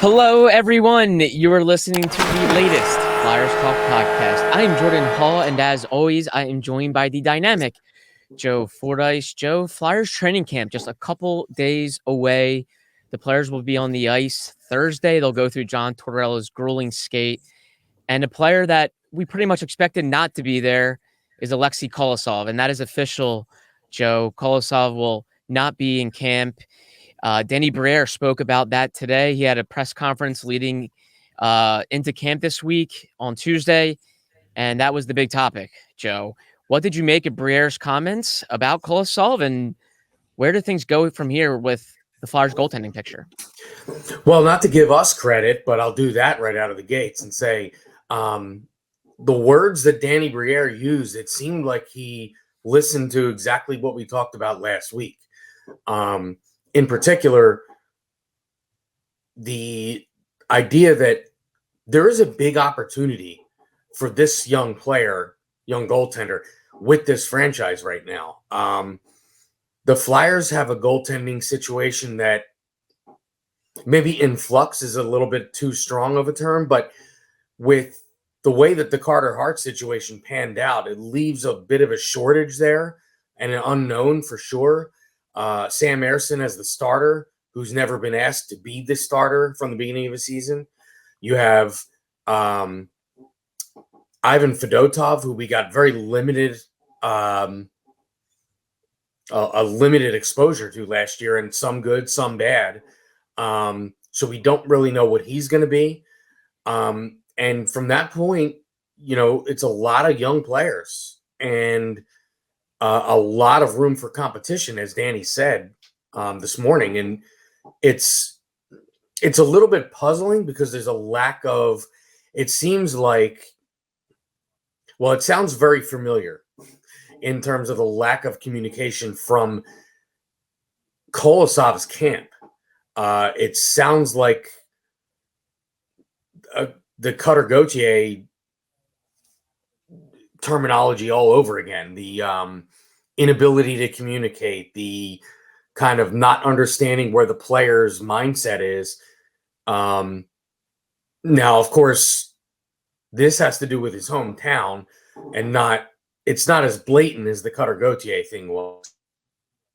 Hello, everyone. You are listening to the latest Flyers Talk podcast. I am Jordan Hall, and as always, I am joined by the dynamic Joe Fordyce. Joe, Flyers training camp just a couple days away. The players will be on the ice Thursday. They'll go through John Tortorella's grueling skate. And a player that we pretty much expected not to be there is Alexei Kolosov, and that is official, Joe. Kolosov will not be in camp. Danny Briere spoke about that today. He had a press conference leading into camp this week on Tuesday, and that was the big topic, Joe. What did you make of Briere's comments about Kolosov, and where do things go from here with the Flyers goaltending picture? Well, not to give us credit, but I'll do that right out of the gates and say the words that Danny Briere used, it seemed like he listened to exactly what we talked about last week. In particular, the idea that there is a big opportunity for this young player, young goaltender, with this franchise right now. The Flyers have a goaltending situation that maybe in flux is a little bit too strong of a term, but with the way that the Carter Hart situation panned out, it leaves a bit of a shortage there and an unknown for sure. Sam Ersson as the starter, who's never been asked to be the starter from the beginning of the season. You have Ivan Fedotov, who we got very limited, a limited exposure to last year, and some good, some bad. So we don't really know what he's going to be. And from that point, it's a lot of young players and a lot of room for competition, as Danny said this morning. And it's a little bit puzzling because there's a lack of, it seems like, well, it sounds very familiar in terms of the lack of communication from Kolosov's camp. It sounds like the Cutter Gauthier terminology all over again. The inability to communicate, the kind of not understanding where the player's mindset is. Now, of course, this has to do with his hometown and it's not as blatant as the Cutter Gauthier thing was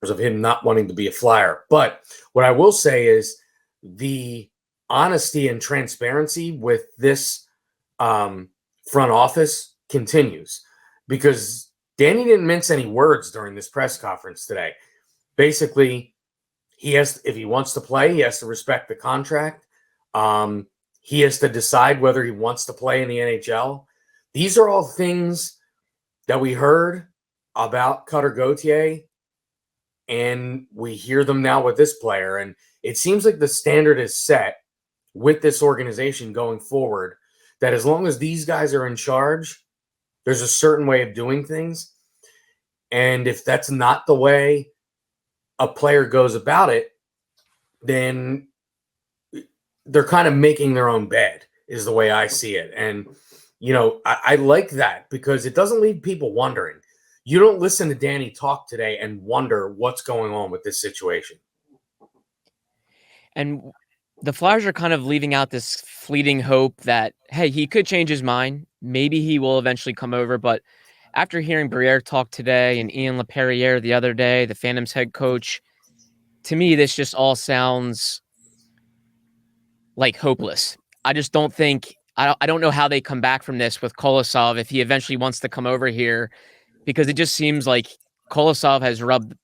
of him not wanting to be a Flyer. But what I will say is the honesty and transparency with this front office continues, because Danny didn't mince any words during this press conference today. Basically, if he wants to play, he has to respect the contract. He has to decide whether he wants to play in the NHL. These are all things that we heard about Cutter Gauthier, and we hear them now with this player. And it seems like the standard is set with this organization going forward, that as long as these guys are in charge, there's a certain way of doing things. And if that's not the way a player goes about it, then they're kind of making their own bed, is the way I see it. And, I like that because it doesn't leave people wondering. You don't listen to Danny talk today and wonder what's going on with this situation. And the Flyers are kind of leaving out this fleeting hope that, hey, he could change his mind. Maybe he will eventually come over. But after hearing Briere talk today and Ian LaPerriere the other day, the Phantoms head coach, to me, this just all sounds like hopeless. I just don't think – I don't know how they come back from this with Kolosov if he eventually wants to come over here, because it just seems like Kolosov has rubbed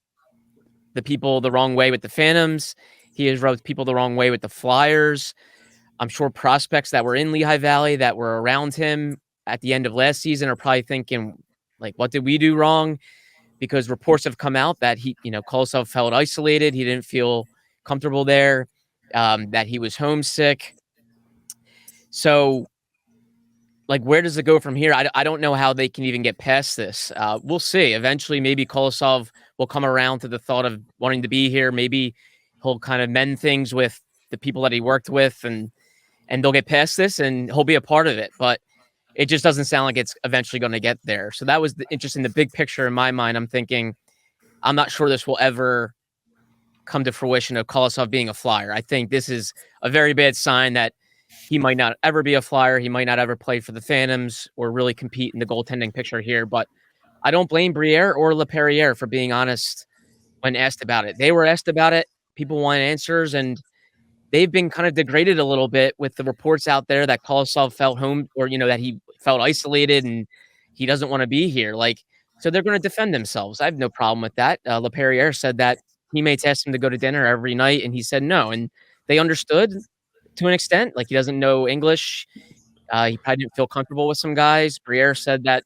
the people the wrong way with the Phantoms. He has rubbed people the wrong way with the Flyers. I'm sure prospects that were in Lehigh Valley that were around him at the end of last season are probably thinking, like, what did we do wrong? Because reports have come out that Kolosov felt isolated. He didn't feel comfortable there, that he was homesick. So, like, where does it go from here? I don't know how they can even get past this. We'll see. Eventually, maybe Kolosov will come around to the thought of wanting to be here. Maybe he'll kind of mend things with the people that he worked with, and they'll get past this, and he'll be a part of it. But it just doesn't sound like it's eventually going to get there. So that was interesting. The big picture in my mind, I'm thinking, I'm not sure this will ever come to fruition of Kolosov being a Flyer. I think this is a very bad sign that he might not ever be a Flyer. He might not ever play for the Phantoms or really compete in the goaltending picture here. But I don't blame Briere or Laperriere for being honest when asked about it. They were asked about it. People want answers, and they've been kind of degraded a little bit with the reports out there that Kolosov felt home, or that he felt isolated and he doesn't want to be here. So they're going to defend themselves. I have no problem with that. Laperriere said that teammates asked him to go to dinner every night, and he said no, and they understood to an extent. Like, he doesn't know English. He probably didn't feel comfortable with some guys. Briere said that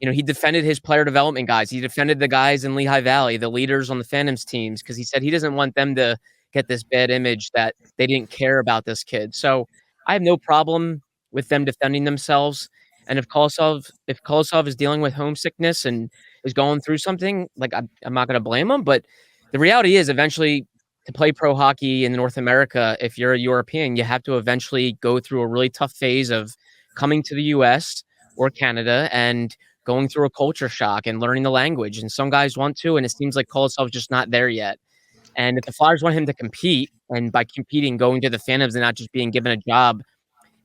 he defended his player development guys. He defended the guys in Lehigh Valley, the leaders on the Phantoms teams, because he said he doesn't want them to get this bad image that they didn't care about this kid. So I have no problem with them defending themselves. And if Kolosov is dealing with homesickness and is going through something, like, I'm not going to blame him. But the reality is, eventually, to play pro hockey in North America, if you're a European, you have to eventually go through a really tough phase of coming to the US or Canada and going through a culture shock and learning the language. And some guys want to, and it seems like Kolosov's just not there yet. And if the Flyers want him to compete, and by competing, going to the Phantoms and not just being given a job,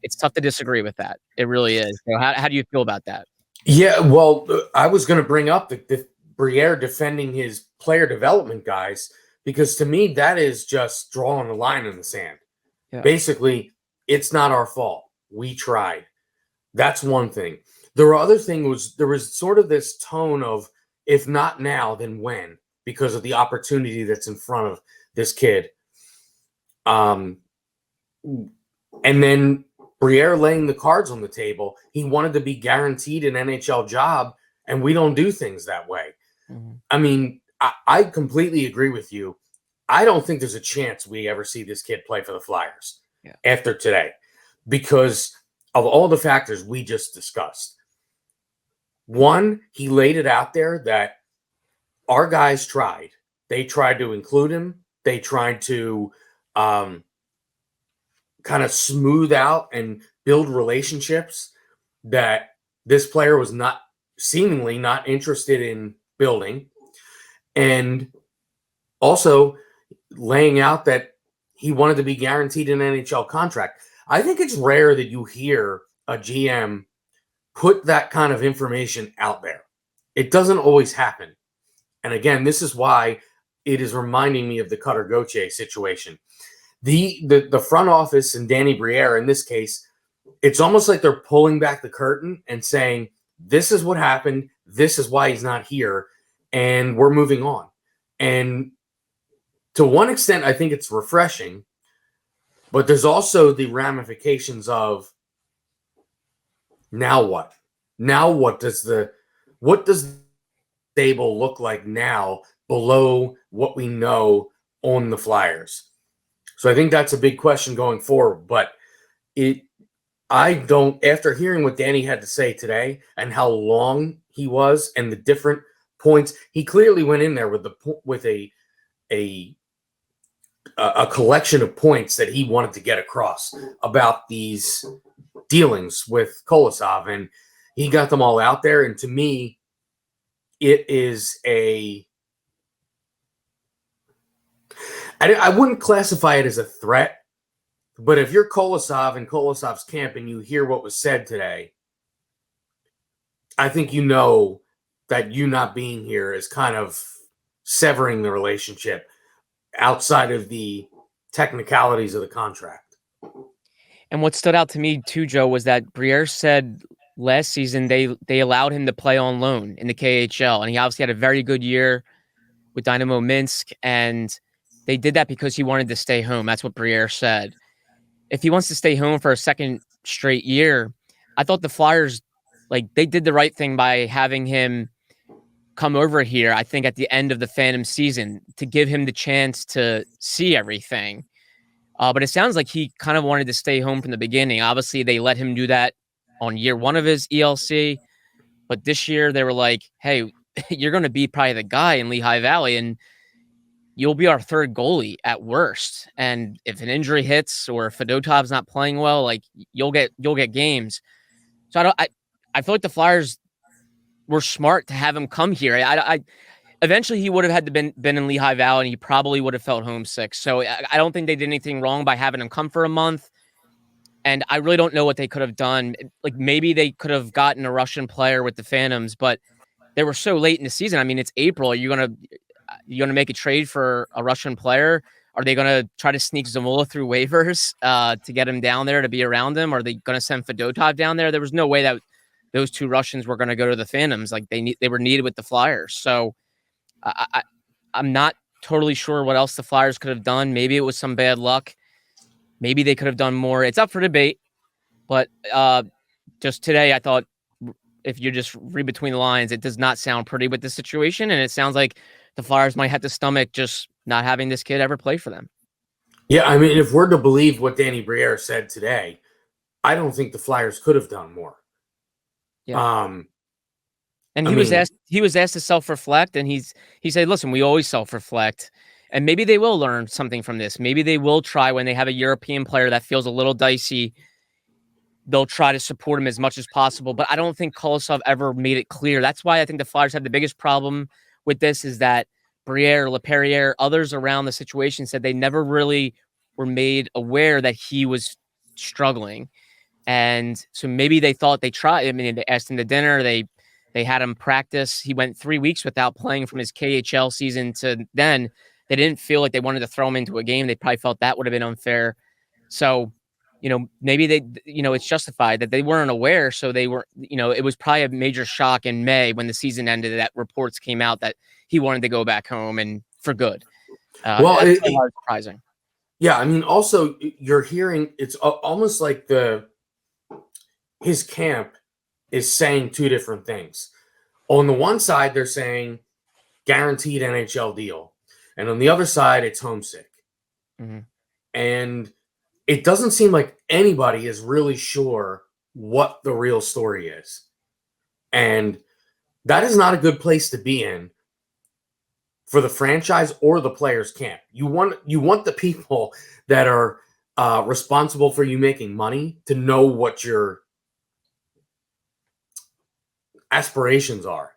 it's tough to disagree with that. It really is. So how do you feel about that? Yeah, well, I was going to bring up the Briere defending his player development guys, because to me, that is just drawing a line in the sand. Yeah. Basically, it's not our fault. We tried. That's one thing. The other thing was, there was sort of this tone of, if not now, then when, because of the opportunity that's in front of this kid. And then Briere laying the cards on the table. He wanted to be guaranteed an NHL job, and we don't do things that way. Mm-hmm. I mean, I completely agree with you. I don't think there's a chance we ever see this kid play for the Flyers after today, because of all the factors we just discussed. One, he laid it out there that our guys tried. They tried to include him. They tried to kind of smooth out and build relationships that this player was seemingly not interested in building. And also laying out that he wanted to be guaranteed an NHL contract. I think it's rare that you hear a GM put that kind of information out there. It doesn't always happen. And again, this is why it is reminding me of the Cutter Gauthier situation. The front office and Danny Briere, in this case, it's almost like they're pulling back the curtain and saying, this is what happened. This is why he's not here. And we're moving on. And to one extent, I think it's refreshing. But there's also the ramifications of, now what? Now what does the stable look like now below what we know on the Flyers? So I think that's a big question going forward. But after hearing what Danny had to say today and how long he was and the different points, he clearly went in there with a collection of points that he wanted to get across about these dealings with Kolosov, and he got them all out there. And to me, it is I wouldn't classify it as a threat, but if you're Kolosov and Kolosov's camp and you hear what was said today, I think you know that you not being here is kind of severing the relationship outside of the technicalities of the contract. And what stood out to me too, Joe, was that Briere said last season they allowed him to play on loan in the KHL, and he obviously had a very good year with Dynamo Minsk, and they did that because he wanted to stay home. That's what Briere said. If he wants to stay home for a second straight year, I thought the Flyers, they did the right thing by having him come over here, I think, at the end of the Phantom season to give him the chance to see everything. But it sounds like he kind of wanted to stay home from the beginning. Obviously, they let him do that on year one of his ELC. But this year, they were like, hey, you're going to be probably the guy in Lehigh Valley, and you'll be our third goalie at worst. And if an injury hits or if Fedotov's not playing well, you'll get games. So I feel like the Flyers were smart to have him come here. eventually he would have had to been in Lehigh Valley, and he probably would have felt homesick. So I don't think they did anything wrong by having him come for a month. And I really don't know what they could have done. Like maybe they could have gotten a Russian player with the Phantoms, but they were so late in the season. I mean, it's April. Are you gonna make a trade for a Russian player? Are they gonna try to sneak Zamula through waivers to get him down there to be around him? Are they gonna send Fedotov down there? There was no way that those two Russians were gonna go to the Phantoms. Like they were needed with the Flyers. So I'm not totally sure what else the Flyers could have done. Maybe it was some bad luck. Maybe they could have done more. It's up for debate. But just today, I thought if you just read between the lines, it does not sound pretty with this situation. And it sounds like the Flyers might have to stomach just not having this kid ever play for them. Yeah, I mean, if we're to believe what Danny Briere said today, I don't think the Flyers could have done more. Yeah. And he was asked to self-reflect, and he said, listen, we always self-reflect. And maybe they will learn something from this. Maybe they will try when they have a European player that feels a little dicey. They'll try to support him as much as possible. But I don't think Kolosov ever made it clear. That's why I think the Flyers have the biggest problem with this is that Briere, Laperriere, others around the situation said they never really were made aware that he was struggling. And so maybe they thought they tried. I mean, they asked him to dinner. They had him practice. He went 3 weeks without playing from his KHL season to then. They didn't feel like they wanted to throw him into a game. They probably felt that would have been unfair. So, maybe it's justified that they weren't aware. So they were, it was probably a major shock in May when the season ended that reports came out that he wanted to go back home and for good. Well, that's a lot surprising. Yeah. I mean, also you're hearing it's almost like his camp is saying two different things. On the one side, they're saying guaranteed NHL deal. And on the other side, it's homesick. Mm-hmm. And it doesn't seem like anybody is really sure what the real story is. And that is not a good place to be in for the franchise or the players' camp. You want the people that are responsible for you making money to know what your aspirations are.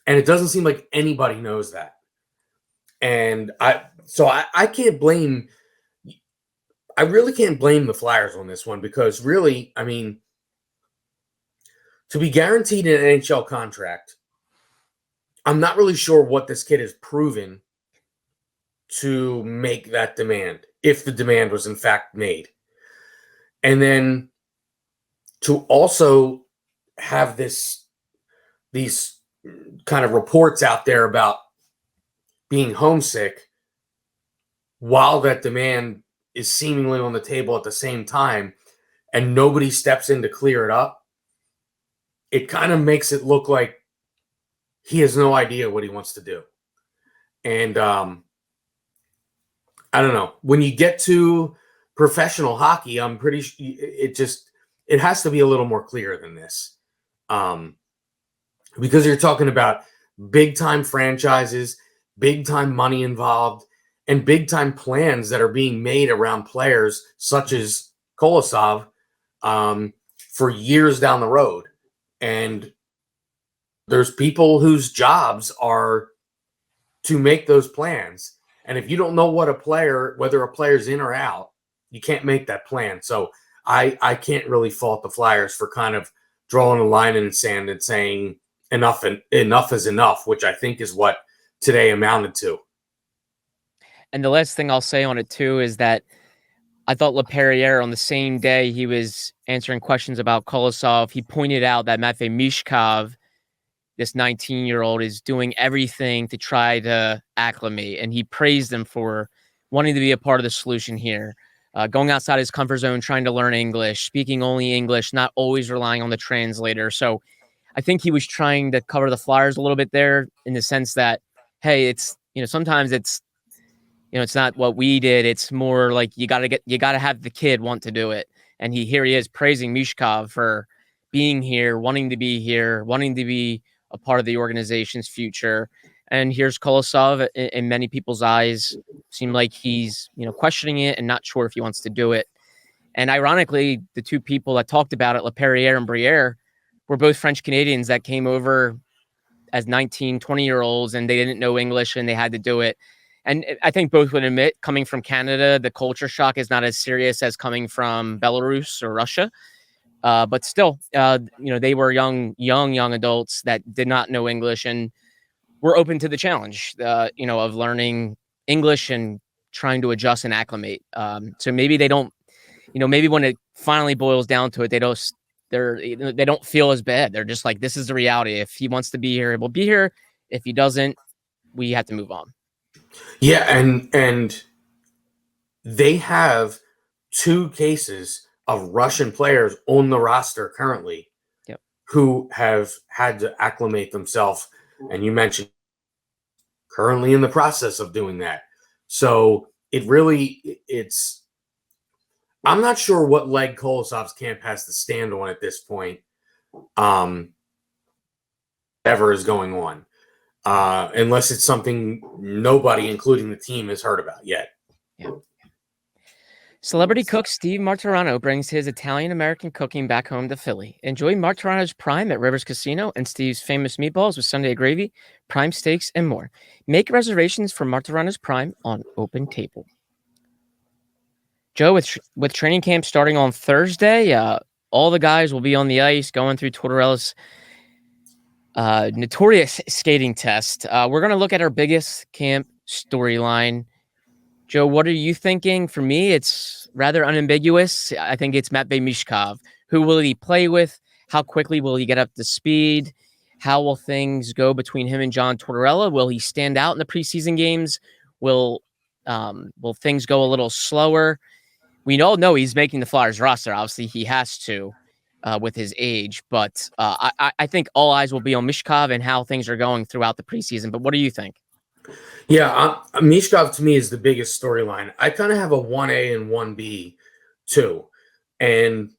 And it doesn't seem like anybody knows that. And I can't blame, I really can't blame the Flyers on this one because really, I mean, to be guaranteed an NHL contract, I'm not really sure what this kid has proven to make that demand, if the demand was in fact made. And then to also have these kind of reports out there about being homesick while that demand is seemingly on the table at the same time and nobody steps in to clear it up, it kind of makes it look like he has no idea what he wants to do. And I don't know. When you get to professional hockey, I'm pretty sure it has to be a little more clear than this. Because you're talking about big time franchises, big time money involved, and big time plans that are being made around players such as Kolosov for years down the road. And there's people whose jobs are to make those plans. And if you don't know whether a player's in or out, you can't make that plan. So I can't really fault the Flyers for kind of drawing a line in the sand and saying enough is enough, which I think is what today amounted to. And the last thing I'll say on it too is that I thought Laperriere on the same day he was answering questions about Kolosov, he pointed out that Matvei Michkov, this 19-year-old, is doing everything to try to acclimate, and he praised him for wanting to be a part of the solution here, going outside his comfort zone, trying to learn English, speaking only English, not always relying on the translator. So I think he was trying to cover the Flyers a little bit there in the sense that, hey, it's, sometimes it's, it's not what we did. It's more like you got to have the kid want to do it. And here he is praising Michkov for being here, wanting to be a part of the organization's future. And here's Kolosov, in many people's eyes, seemed like he's, questioning it and not sure if he wants to do it. And ironically, the two people that talked about it, Laperriere and Briere, were both French Canadians that came over as 19, 20-year-olds, and they didn't know English and they had to do it. And I think both would admit, coming from Canada, the culture shock is not as serious as coming from Belarus or Russia. But still, they were young adults that did not know English and were open to the challenge, of learning English and trying to adjust and acclimate. So maybe they don't, maybe when it finally boils down to it, they don't feel as bad. They're just like, this is the reality. If he wants to be here, he'll be here. If he doesn't, we have to move on. Yeah, and they have 2 cases of Russian players on the roster currently, yep, who have had to acclimate themselves. And you mentioned currently in the process of doing that. So it's I'm not sure what leg Kolosov's camp has to stand on at this point. Ever is going on. Unless it's something nobody, including the team, has heard about yet. Yeah. Celebrity cook Steve Martirano brings his Italian-American cooking back home to Philly. Enjoy Martirano's Prime at Rivers Casino and Steve's famous meatballs with Sunday gravy, prime steaks, and more. Make reservations for Martirano's Prime on Open Table. Joe, with training camp starting on Thursday, all the guys will be on the ice going through Tortorella's notorious skating test. We're going to look at our biggest camp storyline. Joe, what are you thinking? For me, it's rather unambiguous. I think it's Matvei Michkov. Who will he play with? How quickly will he get up to speed? How will things go between him and John Tortorella? Will he stand out in the preseason games? Will things go a little slower? We all know he's making the Flyers roster. Obviously, he has to with his age. But I think all eyes will be on Michkov and how things are going throughout the preseason. But what do you think? Yeah, Michkov to me is the biggest storyline. I kind of have a 1A and 1B too. And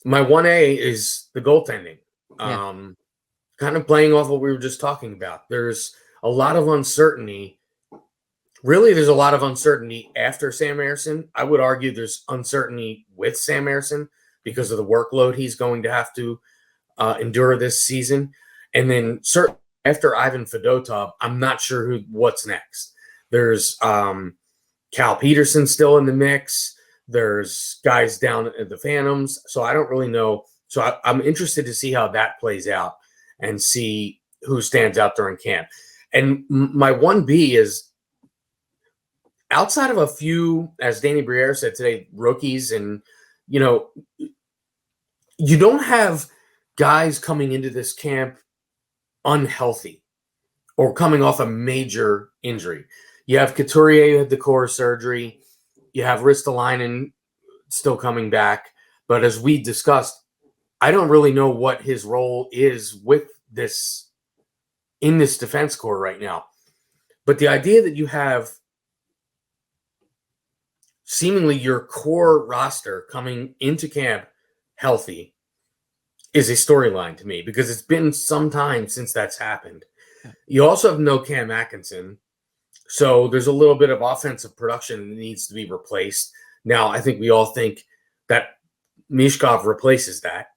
my 1A is the goaltending. Yeah. Kind of playing off what we were just talking about. There's a lot of uncertainty. Really, there's a lot of uncertainty after Sam Ersson. I would argue there's uncertainty with Sam Ersson because of the workload he's going to have to endure this season. And then certainly after Ivan Fedotov, I'm not sure what's next. There's Cal Peterson still in the mix. There's guys down at the Phantoms. So I don't really know. So I'm interested to see how that plays out and see who stands out during camp. And my 1B is, outside of a few, as Danny Briere said today, rookies, and, you don't have guys coming into this camp unhealthy or coming off a major injury. You have Couturier who had the core surgery. You have Ristolainen still coming back. But as we discussed, I don't really know what his role is with this in this defense core right now. But the idea that you have seemingly your core roster coming into camp healthy is a storyline to me, because it's been some time since that's happened. You also have no Cam Atkinson, so there's a little bit of offensive production that needs to be replaced. Now, I think we all think that Michkov replaces that,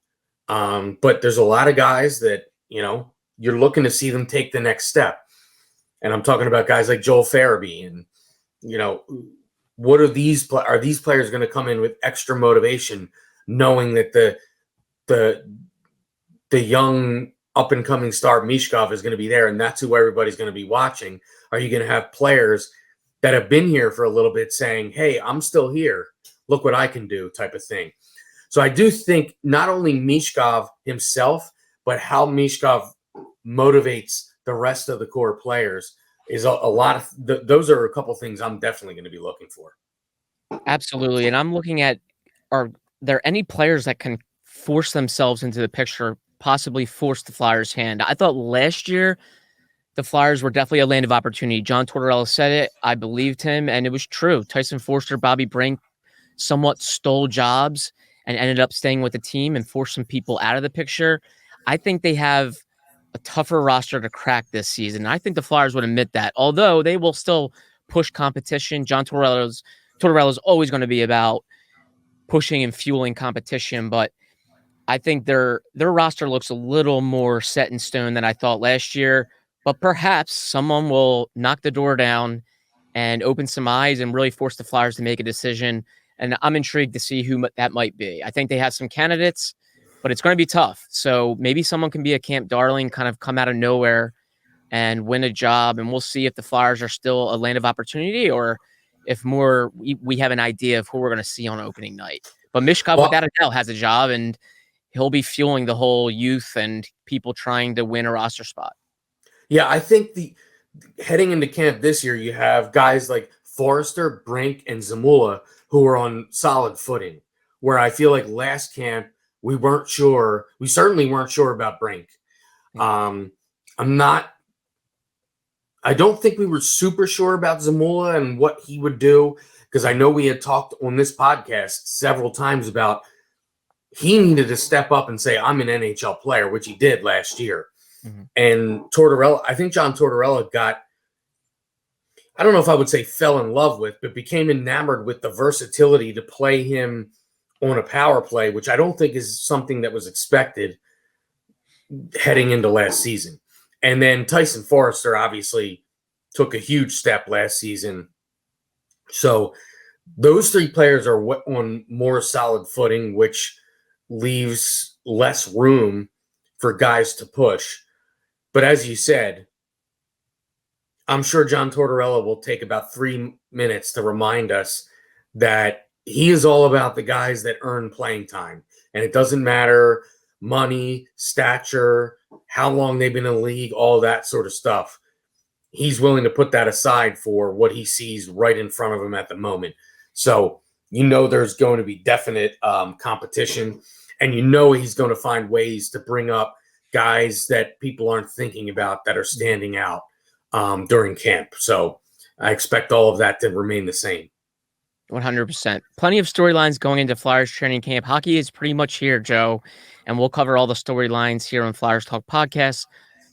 but there's a lot of guys that, you're looking to see them take the next step. And I'm talking about guys like Joel Farabee and, what are these players going to come in with extra motivation, knowing that the young up and coming star Michkov is going to be there, and that's who everybody's going to be watching? Are you going to have players that have been here for a little bit saying, "Hey, I'm still here. Look what I can do," type of thing? So I do think not only Michkov himself, but how Michkov motivates the rest of the core players is a lot of those are a couple things I'm definitely going to be looking for. Absolutely. And I'm looking at, are there any players that can force themselves into the picture, possibly force the Flyers' hand? I thought last year the Flyers were definitely a land of opportunity. John Tortorella said it. I believed him, and it was true. Tyson Forster, Bobby Brink somewhat stole jobs and ended up staying with the team and forced some people out of the picture. I think they have a tougher roster to crack this season. I think the Flyers would admit that, although they will still push competition. John Tortorella's always going to be about pushing and fueling competition, but I think their roster looks a little more set in stone than I thought last year, but perhaps someone will knock the door down and open some eyes and really force the Flyers to make a decision. And I'm intrigued to see who that might be. I think they have some candidates, but it's going to be tough. So maybe someone can be a camp darling, kind of come out of nowhere and win a job. And we'll see if the Flyers are still a land of opportunity or if more we have an idea of who we're going to see on opening night. But Michkov, without a doubt, has a job, and he'll be fueling the whole youth and people trying to win a roster spot. Yeah, I think heading into camp this year, you have guys like Forrester, Brink, and Zamula who are on solid footing, where I feel like last camp we weren't sure. We certainly weren't sure about Brink. I don't think we were super sure about Zamula and what he would do, because I know we had talked on this podcast several times about he needed to step up and say, I'm an NHL player, which he did last year. Mm-hmm. And Tortorella, I think John Tortorella I don't know if I would say fell in love with, but became enamored with the versatility to play him on a power play, which I don't think is something that was expected heading into last season. And then Tyson Forrester obviously took a huge step last season. So those three players are on more solid footing, which leaves less room for guys to push. But as you said, I'm sure John Tortorella will take about 3 minutes to remind us that he is all about the guys that earn playing time. And it doesn't matter money, stature, how long they've been in the league, all that sort of stuff. He's willing to put that aside for what he sees right in front of him at the moment. So there's going to be definite competition, and he's going to find ways to bring up guys that people aren't thinking about that are standing out during camp. So I expect all of that to remain the same. 100%. Plenty of storylines going into Flyers training camp. Hockey is pretty much here, Joe, and we'll cover all the storylines here on Flyers Talk Podcast,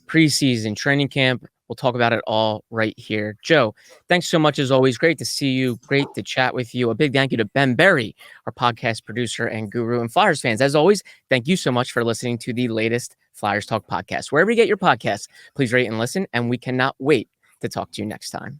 preseason, training camp. We'll talk about it all right here. Joe, thanks so much as always. Great to see you. Great to chat with you. A big thank you to Ben Berry, our podcast producer and guru, and Flyers fans. As always, thank you so much for listening to the latest Flyers Talk Podcast. Wherever you get your podcasts, please rate and listen, and we cannot wait to talk to you next time.